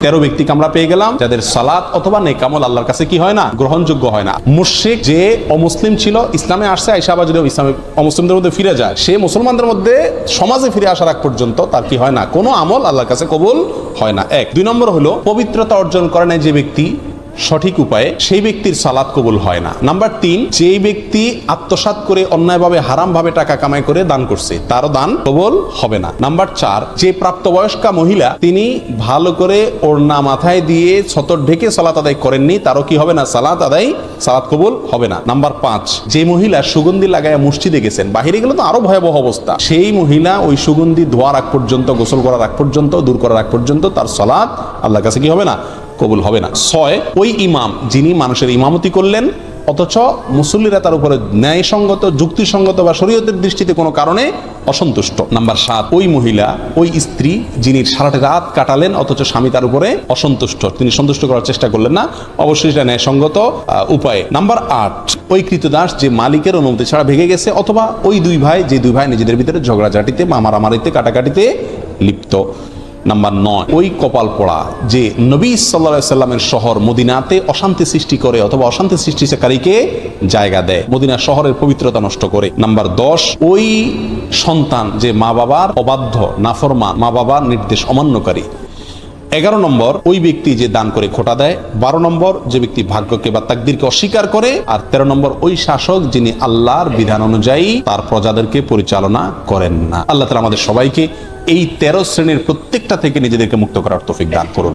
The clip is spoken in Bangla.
13 ব্যক্তিকে আমরা পেয়ে গেলাম যাদের সালাত অথবা নেক আমল আল্লাহর কাছে কি হয় না, গ্রহণযোগ্য হয় না। মুশরিক যে অমুসলিম ছিল, ইসলামে আসছে, আইসা আবার যদি ইসলামে অমুসলিমদের মধ্যে ফিরে যায়, সে মুসলমানদের মধ্যে সমাজে ফিরে আসার আগ পর্যন্ত তার কি হয় না, কোনো আমল আল্লাহর কাছে কবুল হয় না। 1 2 নম্বর হলো পবিত্রতা অর্জন করে না যে ব্যক্তি সঠিক উপায়ে, সেই ব্যক্তির সালাত কবুল হয় না। নাম্বার 3, যেই ব্যক্তি আত্মসাৎ করে অন্যায়ভাবে হারামভাবে টাকা কামাই করে দান করছে, তারও দান কবুল হবে না। নাম্বার 4, যে প্রাপ্তবয়স্কা মহিলা তিনি ভালো করে ওড়না মাথায় দিয়ে ছতর ঢেকে সালাত আদায় করেননি, তারও কি হবে না, সালাত কবুল হবে না। নাম্বার 5, যে মহিলা সুগন্ধি লাগায় মসজিদে গেছেন, বাহিরে গেলে তো আরো ভয়াবহ অবস্থা, সেই মহিলা ওই সুগন্ধি ধোয়ার আগ পর্যন্ত, গোসল করার আগ পর্যন্ত, দূর করার আগ পর্যন্ত তার সালাত আল্লাহর কাছে কি হবে না, কবুল হবে না। 6, ওই ইমাম যিনি মানুষের ইমামতি করলেন অথচ মুসল্লিরা তার উপরে ন্যায়সঙ্গত, যুক্তিসঙ্গত বা শরীয়তের দৃষ্টিতে কোনো কারণে অসন্তুষ্ট। নাম্বার 7, ওই মহিলা, ওই স্ত্রী যিনি সারাটা রাত কাটালেন অথচ স্বামী তার উপরে অসন্তুষ্ট, তিনি সন্তুষ্ট করার চেষ্টা করলেন না, অবশ্যই সেটা ন্যায়সঙ্গত উপায়ে। নাম্বার 8, ওই কৃতদাস যে মালিকের অনুমতি ছাড়া ভেঙে গেছে, অথবা ওই দুই ভাই নিজেদের ভিতরে ঝগড়াঝাটিতে বা মারামারিতে কাটাকাটিতে লিপ্ত। নাম্বার 9, ওই কপাল পোড়া যে নবী সাল্লাল্লাহু আলাইহি সাল্লামের শহর মদিনাতে অশান্তি সৃষ্টি করে অথবা অশান্তি সৃষ্টিকারীকে জায়গা দেয়, মদিনা শহরের পবিত্রতা নষ্ট করে। নাম্বার 10, ওই সন্তান যে মা বাবার অবাধ্য, নাফরমান, মা বাবার নির্দেশ অমান্যকারী। 11 নম্বর, ওই ব্যক্তি যে দান করে খোটা দেয়। 12 নম্বর, যে ব্যক্তি ভাগ্যকে বা তাকদীরকে অস্বীকার করে। আর 13 নম্বর, ওই শাসক যিনি আল্লাহর বিধান অনুযায়ী তার প্রজাদেরকে পরিচালনা করেন না। আল্লাহ তাআলা আমাদের সবাইকে এই 13 শ্রেণীর প্রত্যেকটা থেকে নিজেদেরকে মুক্ত করার তৌফিক দান করুন।